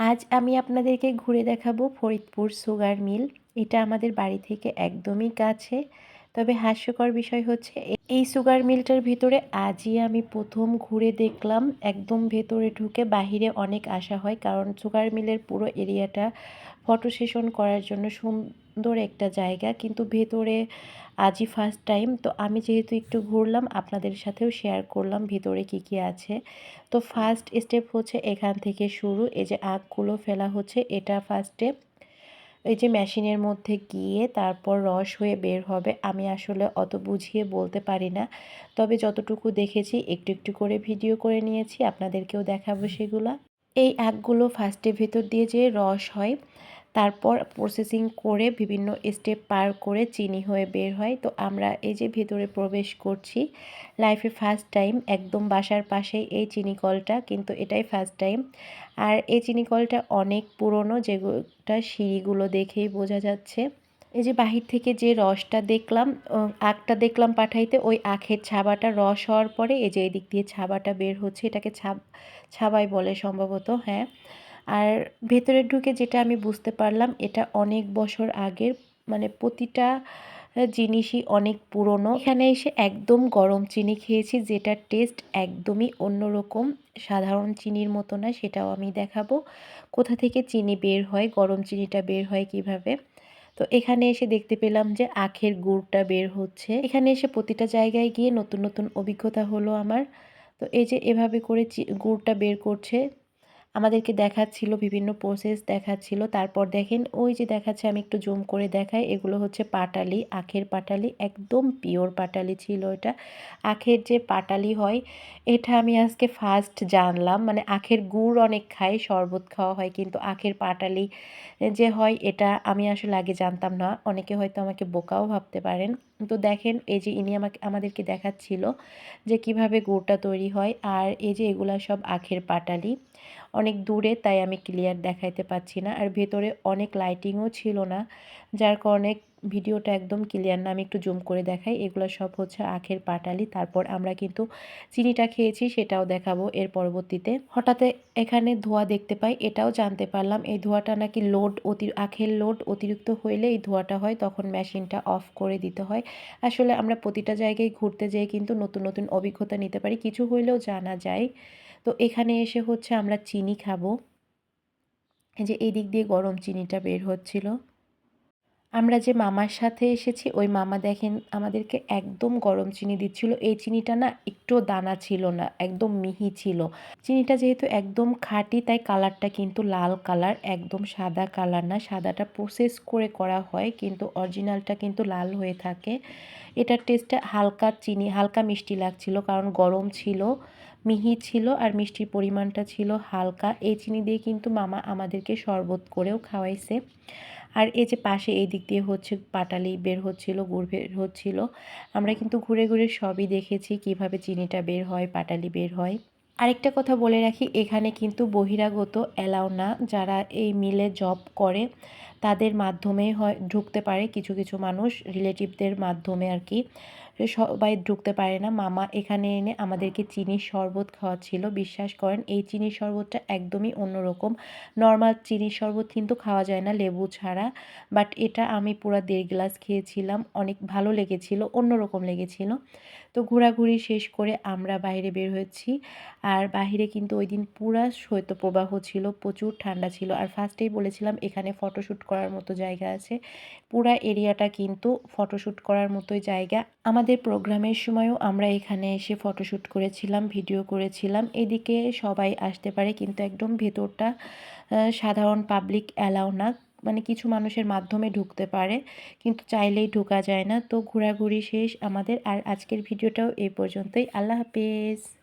আজ আমি আপনাদেরকে ঘুরে দেখাবো ফরিদপুর সুগার মিল। এটা আমাদের বাড়ি থেকে একদমই কাছে। তবে হাস্যকর বিষয় হচ্ছে এই সুগার মিলটার ভিতরে আজই আমি প্রথম ঘুরে দেখলাম। একদম ভেতরে ঢুকে বাহিরে অনেক আশা হয়, কারণ সুগার মিলের পুরো এরিয়াটা ফটো সেশন করার জন্য সুন্দর একটা জায়গা, কিন্তু ভেতরে আজই ফার্স্ট টাইম। তো আমি যেহেতু একটু ঘুরলাম, আপনাদের সাথেও শেয়ার করলাম ভেতরে কি কি আছে। তো ফার্স্ট স্টেপ হচ্ছে এখান থেকে শুরু। এই যে আখগুলো ফেলা হচ্ছে, এটা ফার্স্ট স্টেপ। এই যে মেশিনের মধ্যে গিয়ে তারপর রস হয়ে বের হবে। আমি আসলে অত বুঝিয়ে বলতে পারি না, তবে যতটুকু দেখেছি একটু একটু করে ভিডিও করে নিয়েছি, আপনাদেরকেও দেখাবো সেগুলো। এই আখগুলো ফার্স্টে ভেতর দিয়ে যে রস হয়, তারপর প্রসেসিং করে বিভিন্ন স্টেপ পার করে চিনি হয়ে বের হয়। তো আমরা এই যে ভেতরে প্রবেশ করছি, লাইফে ফার্স্ট টাইম। একদম বাসার পাশেই এই চিনি কলটা, কিন্তু এটাই ফার্স্ট টাইম। আর এই চিনি কলটা অনেক পুরনো, যেগুলোটা সিঁড়িগুলো দেখেই বোঝা যাচ্ছে। এই যে বাহির থেকে যে রসটা দেখলাম, আখটা দেখলাম পাঠাইতে, ওই আখের ছাবাটা রস হওয়ার পরে এই যে এদিক দিয়ে ছাবাটা বের হচ্ছে, এটাকে ছাবাই বলে সম্ভবত, হ্যাঁ। আর ভেতরে ঢুকে যেটা আমি বুঝতে পারলাম, এটা অনেক বছর আগের, মানে প্রতিটা জিনিসই অনেক পুরনো। এখানে এসে একদম গরম চিনি খেয়েছি, যেটার টেস্ট একদমই অন্যরকম, সাধারণ চিনির মতো না। সেটাও আমি দেখাবো কোথা থেকে চিনি বের হয়, গরম চিনিটা বের হয় কিভাবে। তো এখানে এসে দেখতে পেলাম যে আখের গুড়টা বের হচ্ছে। এখানে এসে প্রতিটা জায়গায় গিয়ে নতুন নতুন অভিজ্ঞতা হলো আমার। তো এই যে এভাবে করে গুড়টা বের করছে, আমাদেরকে দেখাচ্ছিল, বিভিন্ন প্রসেস দেখাচ্ছিল। তারপর দেখেন ওই যে দেখাচ্ছে, আমি একটু জুম করে দেখাই, এগুলো হচ্ছে পাটালি, আখের পাটালি, একদম পিওর পাটালি ছিল এটা। আখের যে পাটালি হয়, এটা আমি আজকে ফার্স্ট জানলাম। মানে আখের গুড় অনেক খাই, শরবত খাওয়া হয়, কিন্তু আখের পাটালি যে হয় এটা আমি আসলে আগে জানতাম না। অনেকে হয়তো আমাকে বোকাও ভাবতে পারেন। তো দেখেন এই যে ইনি আমাদেরকে দেখাচ্ছিল যে কিভাবে গুড়টা তৈরি হয়। আর এই যে এগুলা সব আখের পাটালি, অনেক দূরে, তাই আমি ক্লিয়ার দেখাইতে পাচ্ছি না। আর ভেতরে অনেক লাইটিংও ছিল না, যার কারণে ভিডিওটা একদম ক্লিয়ার না। আমি একটু জুম করে দেখাই, এগুলো সব হচ্ছে আখের পাটালি। তারপর আমরা কিন্তু চিনিটা খেয়েছি, সেটাও দেখাবো এর পরবর্তীতে। হঠাৎ এখানে ধোঁয়া দেখতে পাই, এটাও জানতে পারলাম এই ধোঁয়াটা নাকি আখের লোড অতিরিক্ত হইলে এই ধোঁয়াটা হয়, তখন মেশিনটা অফ করে দিতে হয়। আসলে আমরা প্রতিটা জায়গায় ঘুরতে যেয়ে কিন্তু নতুন নতুন অভিজ্ঞতা নিতে পারি, কিছু হইলেও জানা যায়। তো এখানে এসে হচ্ছে আমরা চিনি খাবো। এই যে এই দিক দিয়ে গরম চিনিটা বের হচ্ছিল। আমরা যে মামার সাথে এসেছি, ওই মামা দেখেন আমাদেরকে একদম গরম চিনি দিচ্ছিল। এই চিনিটা না একটুও দানা ছিল না, একদম মিহি ছিল। চিনিটা যেহেতু একদম খাঁটি, তাই কালারটা কিন্তু লাল কালার, একদম সাদা কালার না। সাদাটা প্রসেস করে করা হয়, কিন্তু অরিজিনালটা কিন্তু লাল হয়ে থাকে। এটার টেস্টটা হালকা চিনি, হালকা মিষ্টি লাগছিল, কারণ গরম ছিল, মিহি ছিল, আর মিষ্টির পরিমাণটা ছিল হালকা। এই চিনি দিয়ে কিন্তু মামা আমাদেরকে শরবত করেও খাওয়াইছে। আর এই যে পাশে এই দিক দিয়ে হচ্ছে পাটালি বের হচ্ছিল, গুড় বের হচ্ছিল। আমরা কিন্তু ঘুরে ঘুরে সবই দেখেছি, কিভাবে চিনিটা বের হয়, পাটালি বের হয়। আরেকটা কথা বলে রাখি, এখানে কিন্তু বহিরাগত অ্যালাউ না। যারা এই মিলে জব করে তাদের মাধ্যমে হয় ঢুকতে পারে, কিছু কিছু মানুষ রিলেটিভদের মাধ্যমে আর কি, সবাই ঢুকতে পারে না। মামা এখানে এনে আমাদেরকে চিনির শরবত খাওয়াচ্ছিল। বিশ্বাস করেন এই চিনির শরবতটা একদমই অন্যরকম। নর্মাল চিনির শরবত কিন্তু খাওয়া যায় না লেবু ছাড়া, বাট এটা আমি পুরো 1.5 গ্লাস খেয়েছিলাম, অনেক ভালো লেগেছিল, অন্যরকম লেগেছিল। তো ঘোরাঘুরি শেষ করে আমরা বাইরে বের হয়েছি। আর বাহিরে কিন্তু ওই দিন পুরা শৈত্যপ্রবাহ ছিল, প্রচুর ঠান্ডা ছিল। আর ফার্স্টেই বলেছিলাম এখানে ফটোশ্যুট করার মতো জায়গা আছে, পুরা এরিয়াটা কিন্তু ফটোশ্যুট করার মতোই জায়গা। আমাদের প্রোগ্রামের সময়ও আমরা এখানে এসে ফটোশ্যুট করেছিলাম, ভিডিও করেছিলাম। এদিকে সবাই আসতে পারে, কিন্তু একদম ভেতরটা সাধারণ পাবলিক অ্যালাউ না, মানে কিছু মানুষের মাধ্যমে ঢুকতে পারে, কিন্তু চাইলেই ঢোকা যায় না। তো ঘোরাঘুরি শেষ আমাদের, আর আজকের ভিডিওটাও এই পর্যন্তই। আল্লাহ হাফেজ।